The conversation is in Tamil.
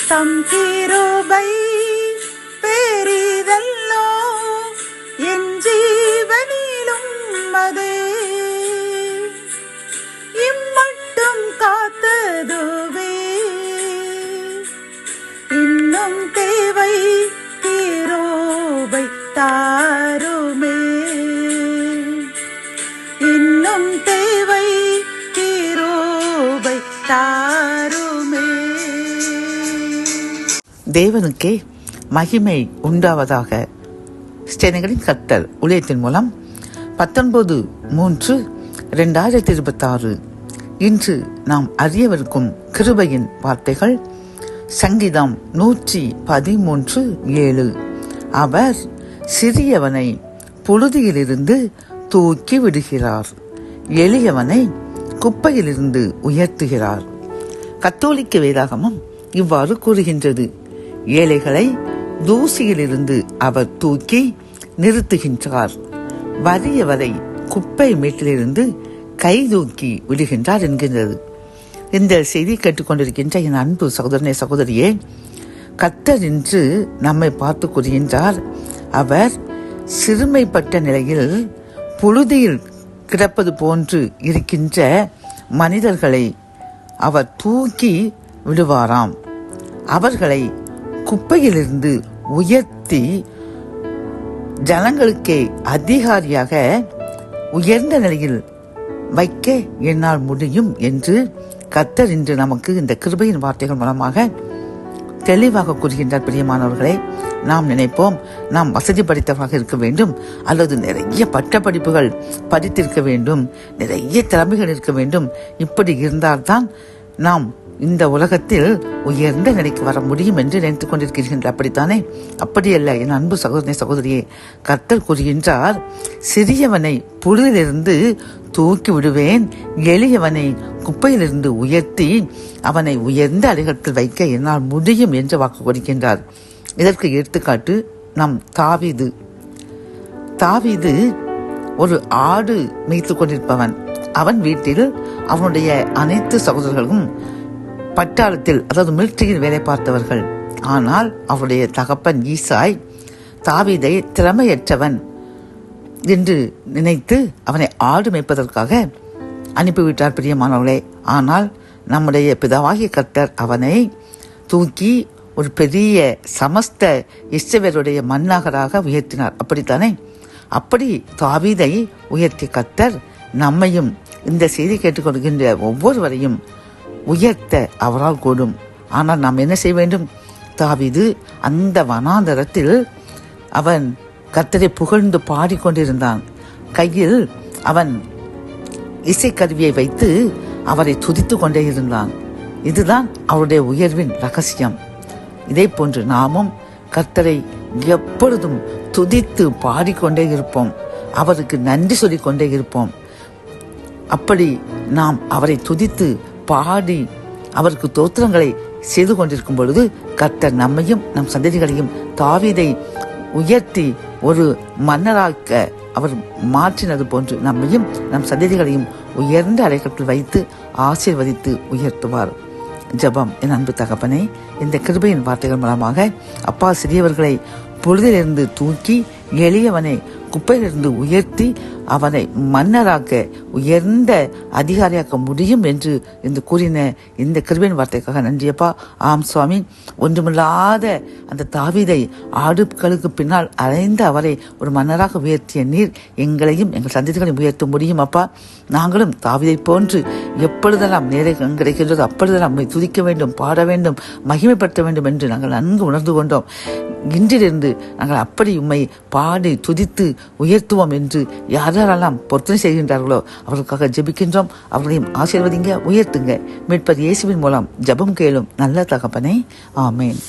தம் கிருபை பெரிதல்லோ என் ஜீவனிலும் அதே இம்மட்டும் காத்ததுவே இன்னும் தேவை கிருபை தாருமே இன்னும் தேவை கிருபை தாருமே. தேவனுக்கே மகிமை உண்டாவதாக. ஸ்டெனகரின் கர்த்தர் ஊழியத்தின் மூலம் 19/3/2026 இன்று நாம் அறியவிருக்கும் கிருபையின் வார்த்தைகள். சங்கீதம் 113:7. அவர் சிறியவனை புழுதியிலிருந்து தூக்கி விடுகிறார், எளியவனை குப்பையிலிருந்து உயர்த்துகிறார். கத்தோலிக்க வேதாகமம் இவ்வாறு கூறுகின்றது. ஏழைகளை தூசியிலிருந்து அவர் தூக்கி நிறுத்துகின்றார், வறியவரை குப்பை மேட்டிலிருந்து கை தூக்கி விடுகின்றார் என்கின்றது. இந்த செய்தி கேட்டுக்கொண்டிருக்கின்ற என் அன்பு சகோதரனே சகோதரியே, கர்த்தர் இன்று நம்மை பார்த்து கூறுகின்றார். அவர் சிறுமைப்பட்ட நிலையில் புழுதியில் கிடப்பது போன்று இருக்கின்ற மனிதர்களை அவர் தூக்கி விடுவாராம். அவர்களை குப்பையிலிருந்து உயர்த்தி ஜனங்களுக்கே அதிகாரியாக உயர்ந்த நிலையில் வைக்க என்னால் முடியும் என்று கர்த்தர் இன்று நமக்கு இந்த கிருபையின் வார்த்தைகள் மூலமாக தெளிவாக கூறுகின்றார். பிரியமானவர்களே, நாம் நினைப்போம் நாம் வசதி படைத்தவராக இருக்க வேண்டும், அல்லது நிறைய பட்ட படிப்புகள் படித்திருக்க வேண்டும், நிறைய திறமைகள் இருக்க வேண்டும். இப்படி இருந்தால்தான் நாம் இந்த உலகத்தில் உயர்ந்த நிலைக்கு வர முடியும் என்று நினைத்துக் கொண்டிருக்கின்றனர். அப்படித்தானே? அப்படியல்ல என் அன்பு சகோதரனே சகோதரியே, கர்த்தர் கூறுகின்றார், சிறியவனை புழுதிலிருந்து தூக்கி விடுவேன், எளியவனை குப்பையிலிருந்து உயர்த்தி அவனை உயர்ந்த அடைகளத்தில் வைக்க என்னால் முடியும் என்று வாக்கு கொடுக்கின்றார். இதற்கு எடுத்துக்காட்டு நம் தாவீது. தாவீது ஒரு ஆடு மேய்த்து கொண்டிருப்பவன். அவன் வீட்டில் அவனுடைய அனைத்து சகோதரர்களும் பட்டாளத்தில், அதாவது மிலிட்டரியில் வேலை பார்த்தவர்கள். ஆனால் அவருடைய தகப்பன் ஈசாய் தாவீதை திறமையற்றவன் என்று நினைத்து அவனை ஆடு மேய்ப்பதற்காக அனுப்பிவிட்டார். பிரியமானவர்களே, ஆனால் நம்முடைய பிதாவாகிய கர்த்தர் அவனை தூக்கி ஒரு பெரிய சமஸ்த இஸ்ரவேலுடைய மன்னகராக உயர்த்தினார். அப்படித்தானே? அப்படி தாவீதை உயர்த்திய கர்த்தர் நம்மையும் இந்த செய்தி கேட்டுக்கொள்கின்ற ஒவ்வொருவரையும் உயர்த்த அவரால் கூடும். ஆனால் நாம் என்ன செய்ய வேண்டும்? தாவீது அந்த வனாந்தரத்தில் அவன் கர்த்தரை புகழ்ந்து பாடிக்கொண்டிருந்தான். கையில் அவன் இசைக்கருவியை வைத்து அவரை துதித்து கொண்டே இருந்தான். இதுதான் அவருடைய உயர்வின் ரகசியம். இதே போன்று நாமும் கர்த்தரை எப்பொழுதும் துதித்து பாடிக்கொண்டே இருப்போம், அவருக்கு நன்றி சொல்லிக் கொண்டே இருப்போம். அப்படி நாம் அவரை துதித்து பாடி அவருக்கு தோத்திரங்களை செய்து கொண்டிருக்கும் பொழுது கர்த்தர் நம்மையும் நம் சந்ததிகளையும் தாவீதை உயர்த்தி ஒரு மன்னராக்க அவர் மாற்றினது போன்று நம்மையும் நம் சந்ததிகளையும் உயர்ந்த அடைக்கலத்தில் வைத்து ஆசீர்வதித்து உயர்த்துவார். ஜெபம். என் அன்பு தகப்பனே, இந்த கிருபையின் வார்த்தைகள் மூலமாக அப்பா, சிறியவர்களை பொழுதிலிருந்து தூக்கி எளியவனை குப்பையிலிருந்து உயர்த்தி அவனை மன்னராக்க உயர்ந்த அதிகாரியாக்க முடியும் என்று இந்த கூறின இந்த கிருபையின் வார்த்தைக்காக நன்றியப்பா. ஆம் சுவாமி, ஒன்றுமில்லாத அந்த தாவீதை ஆடுகளுக்கு பின்னால் அலைந்த அவரை ஒரு மன்னராக உயர்த்திய நீர் எங்களையும் எங்கள் சந்ததிகளையும் உயர்த்த முடியும் அப்பா. நாங்களும் தாவீதை போன்று எப்பொழுதெல்லாம் நேரம் கிடைக்கின்றதோ அப்பொழுதெல்லாம் நம்மை துதிக்க வேண்டும், பாட வேண்டும், மகிமைப்படுத்த வேண்டும் என்று நாங்கள் நன்கு உணர்ந்து கொண்டோம். இன்றிலிருந்து நாங்கள் அப்படி உம்மை பாடி துதித்து உயர்த்துவோம் என்று யாரெல்லாம் பொருத்தனை செய்கின்றார்களோ அவர்களுக்காக ஜெபிக்கின்றோம். அவர்களையும் ஆசீர்வதிங்க, உயர்த்துங்க. மீட்பர் இயேசுவின் மூலம் ஜெபம் கேளும் நல்ல தகப்பனே. ஆமேன்.